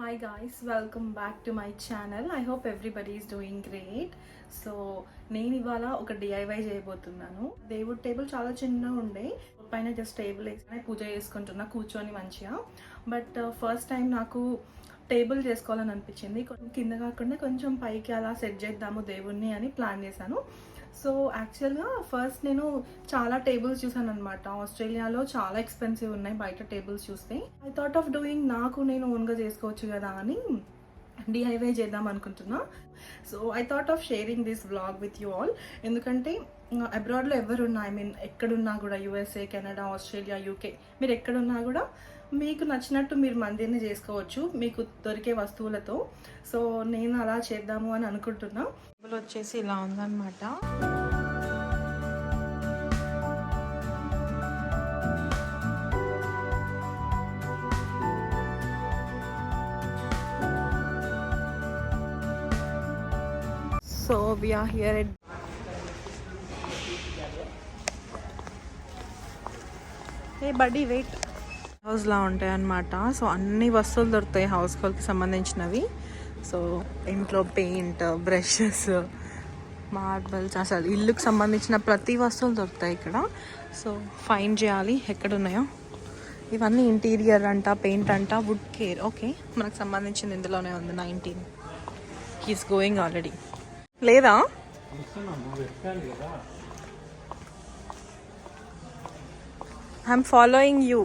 Hi guys, welcome back to my channel. I hope everybody is doing great. So నేను ఇవాళ ఒక DIY చేయబోతున్నాను. దేవుడి టేబుల్ చాలా చిన్నగా ఉండే, పైన జస్ట్ టేబుల్ వేసుకుని పూజ చేసుకుంటున్నా కూర్చొని మంచిగా. బట్ ఫస్ట్ టైం నాకు టేబుల్ చేసుకోవాలని అనిపించింది. కింద కాకుండా కొంచెం పైకి అలా సెట్ చేద్దాము దేవుణ్ణి అని ప్లాన్ చేశాను. సో యాక్చువల్గా ఫస్ట్ నేను చాలా టేబుల్స్ చూసాను అనమాట. ఆస్ట్రేలియాలో చాలా ఎక్స్పెన్సివ్ ఉన్నాయి బయట టేబుల్స్ చూస్తే. ఐ థాట్ ఆఫ్ డూయింగ్ నాకు నేను ఓన్గా చేసుకోవచ్చు కదా అని డిఐవై చేద్దాం అనుకుంటున్నా. So I thought of sharing this vlog with you all. ఎందుకంటే అబ్రాడ్లో ఎవరున్నా, ఐ మీన్ ఎక్కడున్నా కూడా, యూఎస్ఏ, కెనడా, ఆస్ట్రేలియా, యూకే, మీరు ఎక్కడున్నా కూడా మీకు నచ్చినట్టు మీరు మందిర్ని చేసుకోవచ్చు మీకు దొరికే వస్తువులతో. సో నేను అలా చేద్దాము అని అనుకుంటున్నా. టేబుల్ వచ్చేసి ఇలా ఉందన్నమాట. So we are here at hey buddy wait హౌస్లా ఉంటాయి అన్నమాట. సో అన్ని వస్తువులు దొరుకుతాయి హౌస్ హోల్డ్కి సంబంధించినవి. సో ఇంట్లో పెయింట్, బ్రషెస్, మార్బల్స్, అసలు ఇల్లుకి సంబంధించిన ప్రతి వస్తువులు దొరుకుతాయి ఇక్కడ. సో ఫైండ్ చేయాలి ఎక్కడున్నాయో. ఇవన్నీ ఇంటీరియర్ అంట, పెయింట్ అంట, వుడ్ కేర్. ఓకే, మనకు సంబంధించింది ఇందులోనే ఉంది. 19 హీస్ గోయింగ్ ఆల్రెడీ. లేదా ఐఎమ్ ఫాలోయింగ్ యూ.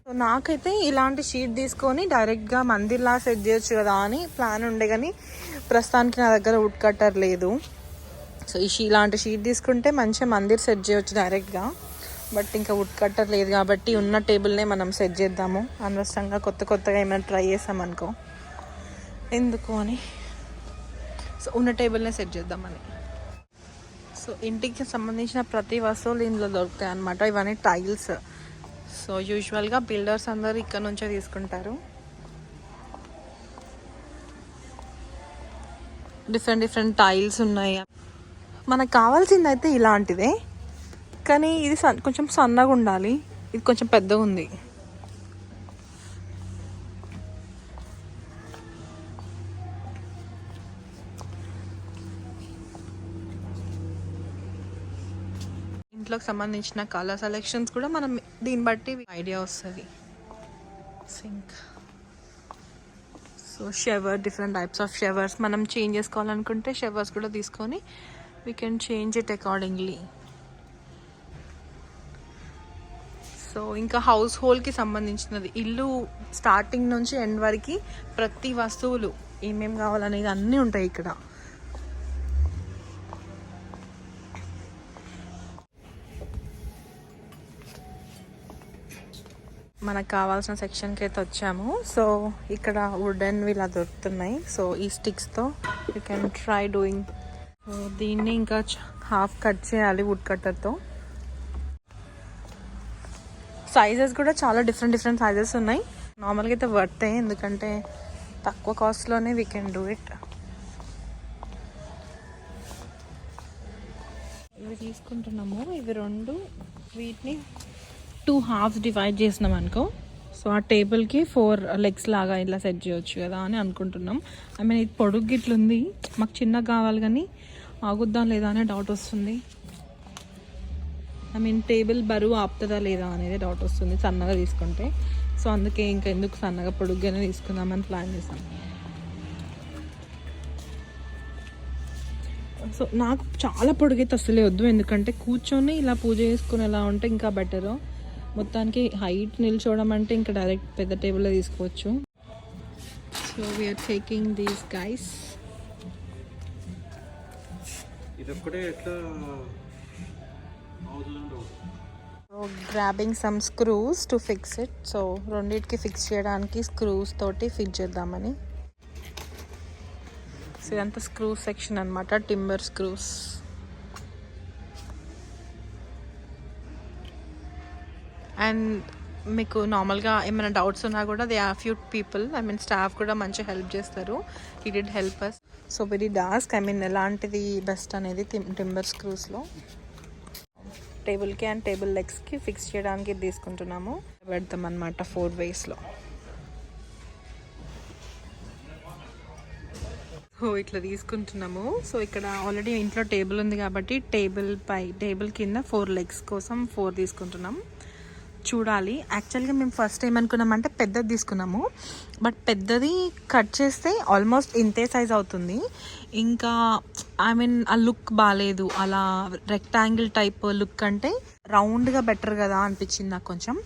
సో నాకైతే ఇలాంటి షీట్ తీసుకొని డైరెక్ట్గా మందిర్లా సెట్ చేయొచ్చు కదా అని ప్లాన్ ఉండే, కానీ ప్రస్తుతానికి నా దగ్గర వుడ్ కట్టర్ లేదు. సో ఇలాంటి షీట్ తీసుకుంటే మంచిగా మందిర్ సెట్ చేయొచ్చు డైరెక్ట్గా. బట్ ఇంకా వుడ్ కట్టర్ లేదు కాబట్టి ఉన్న టేబుల్నే మనం సెట్ చేద్దాము. అనవసరంగా కొత్తగా ఏమైనా ట్రై చేసామనుకో ఎందుకు అని. సో ఉన్న టేబుల్నే సెట్ చేద్దామని. సో ఇంటికి సంబంధించిన ప్రతి వస్తువులు ఇందులో దొరుకుతాయి అన్నమాట. ఇవన్నీ టైల్స్. సో యూజువల్గా బిల్డర్స్ అందరూ ఇక్కడ నుంచే తీసుకుంటారు. డిఫరెంట్ టైల్స్ ఉన్నాయి. మనకు కావాల్సింది అయితే ఇలాంటిదే, కానీ ఇది కొంచెం సన్నగా ఉండాలి. ఇది కొంచెం పెద్దగా ఉంది. ఇంట్లోకి సంబంధించిన కలర్ సెలెక్షన్స్ కూడా మనం దీన్ని బట్టి ఐడియా వస్తుంది. Sink, so shower, different types of showers. మనం చేంజ్ చేసుకోవాలనుకుంటే షవర్స్ కూడా తీసుకొని we can change it accordingly. So ఇంకా హౌస్ హోల్డ్కి సంబంధించినది, ఇల్లు స్టార్టింగ్ నుంచి ఎండ్ వరకు ప్రతి వస్తువులు ఏమేమి కావాలనేది అన్నీ ఉంటాయి ఇక్కడ. మనకు కావాల్సిన సెక్షన్కి అయితే వచ్చాము. సో ఇక్కడ వుడెన్ ఇలా దొరుకుతున్నాయి. సో ఈ స్టిక్స్తో you can try doing. So దీన్ని ఇంకా హాఫ్ కట్ చేయాలి వుడ్ కట్టర్తో. సైజెస్ కూడా చాలా డిఫరెంట్ సైజెస్ ఉన్నాయి. నార్మల్గా అయితే వర్తే, ఎందుకంటే తక్కువ కాస్ట్లోనే వీ కెన్ డూ ఇట్. ఇవి తీసుకుంటున్నాము. ఇవి రెండు, వీటిని 2 halves డివైడ్ చేసినాం అనుకో. సో ఆ టేబుల్కి 4 legs లాగా ఇలా సెట్ చేయొచ్చు కదా అని అనుకుంటున్నాం. ఐ మీన్ ఇది పొడుగు గిట్లుంది, మాకు చిన్నగా కావాలి కానీ ఆగుద్దా లేదా అనే డౌట్ వస్తుంది. ఐ మీన్ టేబుల్ బరువు ఆపుతుందా లేదా అనేది డౌట్ వస్తుంది సన్నగా తీసుకుంటే. సో అందుకే ఇంకా ఎందుకు సన్నగా పొడుగ్గానే తీసుకుందామని ప్లాన్ చేసాం. సో నాకు చాలా పొడుగైతే అసలే వద్దు, ఎందుకంటే కూర్చొని ఇలా పూజ చేసుకుని ఎలా ఉంటే ఇంకా బెటరు. మొత్తానికి హైట్ నిల్చోవడం అంటే ఇంకా డైరెక్ట్ పెద్ద టేబుల్లో తీసుకోవచ్చు. So we're taking these guys. Grabbing some screws to fix it. So రెండింటికి ఫిక్స్ చేయడానికి స్క్రూస్ తోటి ఫిక్స్ చేద్దామని. సో ఇదంతా స్క్రూ సెక్షన్ అనమాట, టింబర్ స్క్రూస్. అండ్ మీకు నార్మల్గా ఏమైనా డౌట్స్ ఉన్నా కూడా they are few people, I mean staff కూడా మంచిగా హెల్ప్ చేస్తారు. He did help us. So very డాస్క్, ఐ మీన్ ఎలాంటిది బెస్ట్ అనేది టింబర్ స్క్రూస్లో. టేబుల్కి అండ్ టేబుల్ లెగ్స్కి ఫిక్స్ చేయడానికి తీసుకుంటున్నాము. పెడతాం అన్నమాట 4 waysలో. ఇట్లా తీసుకుంటున్నాము. సో ఇక్కడ ఆల్రెడీ ఇంట్లో టేబుల్ ఉంది కాబట్టి టేబుల్ కింద 4 లెగ్స్ కోసం 4 తీసుకుంటున్నాం. చూడాలి. యాక్చువల్గా మేము ఫస్ట్ ఏమనుకున్నామంటే పెద్దది తీసుకున్నాము, బట్ పెద్దది కట్ చేస్తే ఆల్మోస్ట్ ఇంతే సైజ్ అవుతుంది. ఇంకా ఆ లుక్ బాగాలేదు. అలా రెక్టాంగిల్ టైప్ లుక్ అంటే రౌండ్గా బెటర్ కదా అనిపించింది నాకు కొంచెం.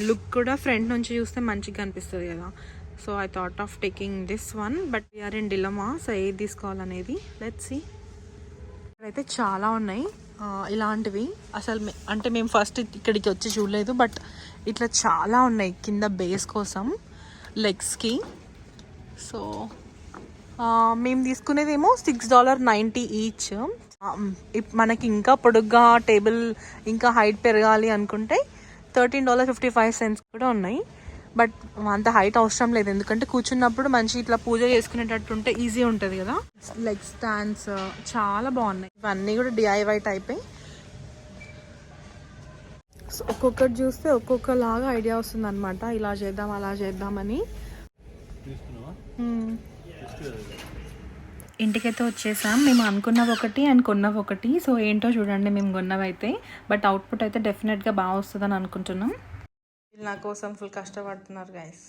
లుక్ కూడా ఫ్రంట్ నుంచి చూస్తే మంచిగా అనిపిస్తుంది కదా. So I thought of taking this one, but we're in dilemma. So ఏది తీసుకోవాలనేది లెట్స్ సీ. ఇక్కడైతే చాలా ఉన్నాయి ఇలాంటివి. అసలు అంటే మేము ఫస్ట్ ఇక్కడికి వచ్చి చూడలేదు, బట్ ఇట్లా చాలా ఉన్నాయి కింద బేస్ కోసం లెగ్స్కి. సో మేము తీసుకునేదేమో $6.90 ఈచ్. మనకి ఇంకా పొడుగ్గా టేబుల్ ఇంకా హైట్ పెరగాలి అనుకుంటే $13.55 కూడా ఉన్నాయి. బట్ అంత హైట్ అవసరం లేదు, ఎందుకంటే కూర్చున్నప్పుడు మంచి ఇట్లా పూజ చేసుకునేటట్టు ఉంటే ఈజీ ఉంటుంది కదా. లెగ్ స్టాండ్స్ చాలా బాగున్నాయి. ఇవన్నీ కూడా DIY టైపే. సో ఒక్కొక్కటి చూస్తే ఒక్కొక్కలాగా ఐడియా వస్తుంది అనమాట, ఇలా చేద్దాం అలా చేద్దామని. ఇంటికైతే వచ్చేసాం. మేము అనుకున్నవి ఒకటి అండ్ కొన్నవి ఒకటి. సో ఏంటో చూడండి మేము కొన్నవి అయితే, బట్ అవుట్పుట్ అయితే డెఫినెట్గా బాగా వస్తుందని అనుకుంటున్నాం. నా కోసం ఫుల్ కష్టపడుతున్నారు గైస్.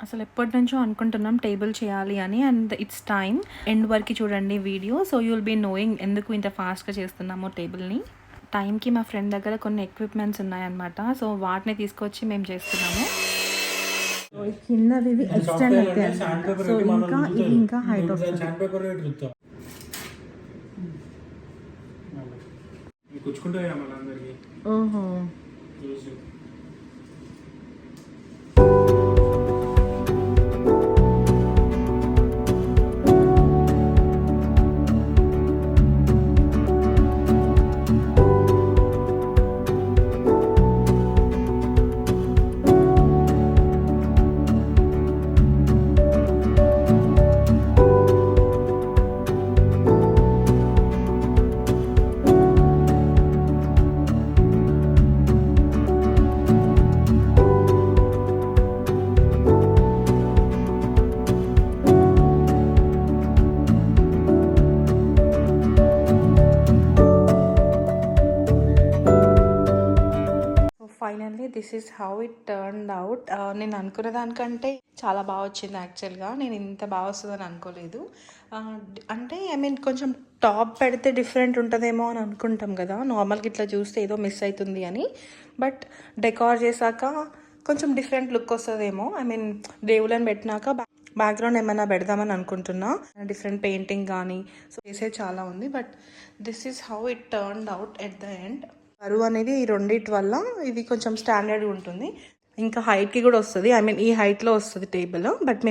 అసలు ఎప్పటి నుంచో అనుకుంటున్నాం టేబుల్ చేయాలి అని, అండ్ ఇట్స్ టైమ్. ఎండ్ వరకు చూడండి video, so you will be knowing ఎందుకు ఇంత ఫాస్ట్గా చేస్తున్నామో టేబుల్ని. టైంకి మా ఫ్రెండ్ దగ్గర కొన్ని ఎక్విప్మెంట్స్ ఉన్నాయన్నమాట, సో వాటిని తీసుకొచ్చి మేము చేస్తున్నాము. సో కిందవి ఎక్స్టెండ్ అయితే, సో ఇంకా ఇది ఇంకా హైట్ వస్తుంది. ఓహో. Finally this is how it turned out. నేను అనుకున్న దానికంటే చాలా బాగా వచ్చింది యాక్చువల్గా. నేను ఇంత బాగా వస్తుందని అనుకోలేదు. అంటే కొంచెం టాప్ పెడితే డిఫరెంట్ ఉంటుందేమో అని అనుకుంటాం కదా, నార్మల్గా ఇట్లా చూస్తే ఏదో మిస్ అవుతుంది అని. బట్ డెకార్ చేశాక కొంచెం డిఫరెంట్ లుక్ వస్తుందేమో. దేవుళ్ళని పెట్టినాక బ్యాక్గ్రౌండ్ ఏమైనా పెడదామని అనుకుంటున్నా, డిఫరెంట్ పెయింటింగ్ కానీ. సో చేసే చాలా ఉంది, but this is how it turned out at the end. బరువు అనేది ఈ రెండిటి వల్ల ఇది కొంచెం స్టాండర్డ్గా ఉంటుంది. ఇంకా హైట్కి కూడా వస్తుంది, ఈ హైట్లో వస్తుంది టేబుల్. బట్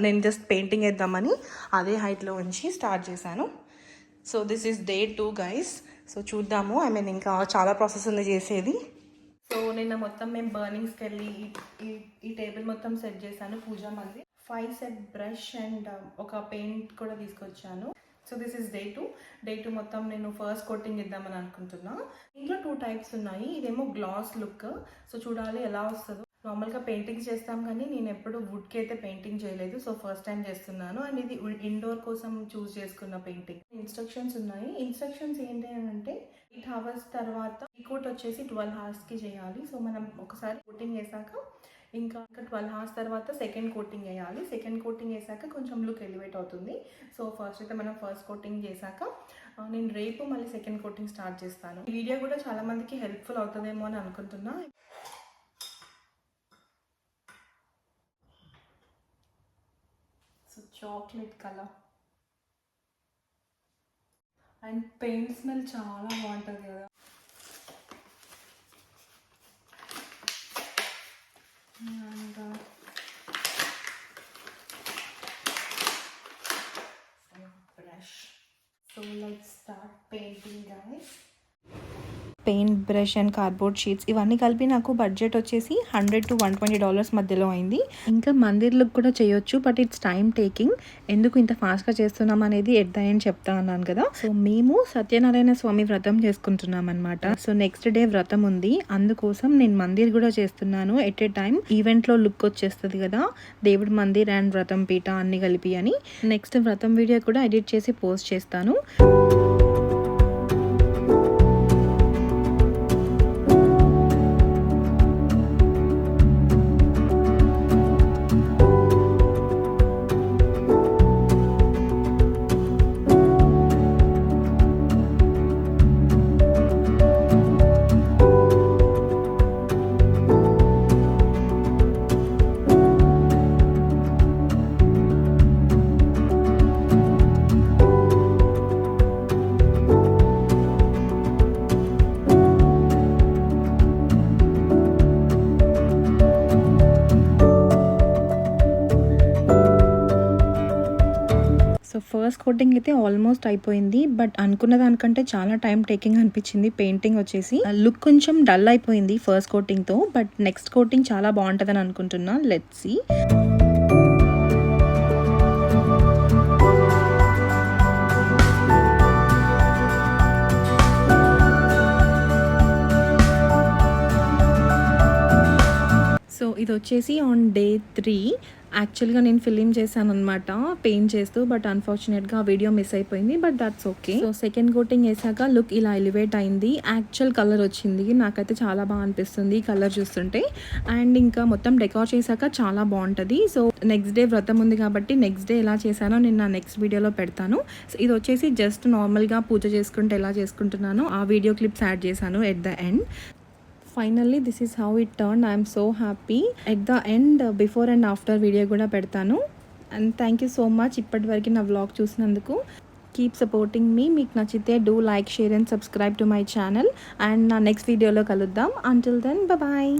నేను జస్ట్ పెయింటింగ్ వేద్దామని అదే హైట్లో ఉంచి స్టార్ట్ చేశాను. So this is Day 2 guys. So చూద్దాము. ఇంకా చాలా ప్రాసెస్ ఉంది చేసేది. సో నిన్న మొత్తం మేము బర్నింగ్స్కి వెళ్ళి ఈ టేబుల్ మొత్తం సెట్ చేశాను. పూజ మంది 5 సెట్ బ్రష్ అండ్ ఒక పెయింట్ కూడా తీసుకొచ్చాను. So this is Day 2. Day 2 మొత్తం నేను ఫస్ట్ కోటింగ్ ఇద్దామని అనుకుంటున్నా. ఇంట్లో 2 టైప్స్ ఉన్నాయి. ఇదేమో గ్లాస్ లుక్. సో చూడాలి ఎలా వస్తుందో. నార్మల్గా పెయింటింగ్ చేస్తాం కానీ నేను ఎప్పుడు వుడ్కి అయితే పెయింటింగ్ చేయలేదు. సో ఫస్ట్ టైం చేస్తున్నాను. అండ్ ఇది ఇండోర్ కోసం చూస్ చేసుకున్న పెయింటింగ్. ఇన్స్ట్రక్షన్స్ ఉన్నాయి. ఇన్స్ట్రక్షన్స్ ఏంటి అని అంటే 8 hours తర్వాత ఈ కోట్ వచ్చేసి 12 hours చేయాలి. సో మనం ఒకసారి కోటింగ్ వేసాక ఇంకా 12 hours తర్వాత సెకండ్ కోటింగ్ వేయాలి. సెకండ్ కోటింగ్ వేసాక కొంచెం లుక్ ఎలివేట్ అవుతుంది. సో ఫస్ట్ అయితే మనం ఫస్ట్ కోటింగ్ చేశాక నేను రేపు మళ్ళీ సెకండ్ కోటింగ్ స్టార్ట్ చేస్తాను. ఈ వీడియో కూడా చాలా మందికి హెల్ప్ఫుల్ అవుతుందేమో అని అనుకుంటున్నా. So chocolate colour and paint smell చాలా బాగుంటుంది కదా. And some brush. So let's start painting guys. Paint brush and cardboard sheets ఇవన్నీ కలిపి నాకు బడ్జెట్ వచ్చేసి $100 to $120 మధ్యలో అయింది. ఇంకా మందిర్ లుక్ కూడా చేయొచ్చు, బట్ ఇట్స్ టైం టేకింగ్. ఎందుకు ఇంత ఫాస్ట్గా చేస్తున్నాం అనేది ఎట్ ద ఎండ్ చెప్తా అన్నాను కదా. సో మేము సత్యనారాయణ స్వామి వ్రతం చేసుకుంటున్నాం అనమాట. సో నెక్స్ట్ డే వ్రతం ఉంది, అందుకోసం నేను మందిర్ కూడా చేస్తున్నాను ఎట్ ఏ టైం. ఈవెంట్లో లుక్ వచ్చేస్తుంది కదా, దేవుడి మందిర్ అండ్ వ్రతం పీఠ అన్ని కలిపి అని. నెక్స్ట్ వ్రతం వీడియో కూడా ఎడిట్ చేసి పోస్ట్ చేస్తాను. సో ఫస్ట్ కోటింగ్ అయితే ఆల్మోస్ట్ అయిపోయింది, బట్ అనుకున్న దానికంటే చాలా టైం టేకింగ్ అనిపించింది. పెయింటింగ్ వచ్చేసి లుక్ కొంచెం డల్ అయిపోయింది ఫస్ట్ కోటింగ్తో, బట్ నెక్స్ట్ కోటింగ్ చాలా బాగుంటుందని అనుకుంటున్నా. Let's see. సో ఇది వచ్చేసి ఆన్ డే 3. యాక్చువల్గా నేను ఫిలిం చేశాను అనమాట పెయింట్ చేస్తూ, బట్ అన్ఫార్చునేట్గా ఆ వీడియో మిస్ అయిపోయింది, but that's okay. So second coating వేసాక లుక్ ఇలా ఎలివేట్ అయింది, యాక్చువల్ కలర్ వచ్చింది. నాకైతే చాలా బాగా అనిపిస్తుంది ఈ కలర్ చూస్తుంటే. అండ్ ఇంకా మొత్తం డెకార్ చేశాక చాలా బాగుంటుంది. సో నెక్స్ట్ డే వ్రతం ఉంది కాబట్టి నెక్స్ట్ డే ఎలా చేశానో నేను నా నెక్స్ట్ వీడియోలో పెడతాను. సో ఇది వచ్చేసి జస్ట్ నార్మల్గా పూజ చేసుకుంటే ఎలా చేసుకుంటున్నానో ఆ వీడియో క్లిప్స్ యాడ్ చేశాను at the end. Finally this is how it turn. I'm so happy. At the end before and after video కూడా పెడతాను. And thank you so much ఇప్పటివరకు నా వ్లాగ్ చూసినందుకు. Keep supporting me. మీకు నచ్చితే do like, share and subscribe to my channel. And నా next వీడియోలో కలుద్దాం. Until then bye.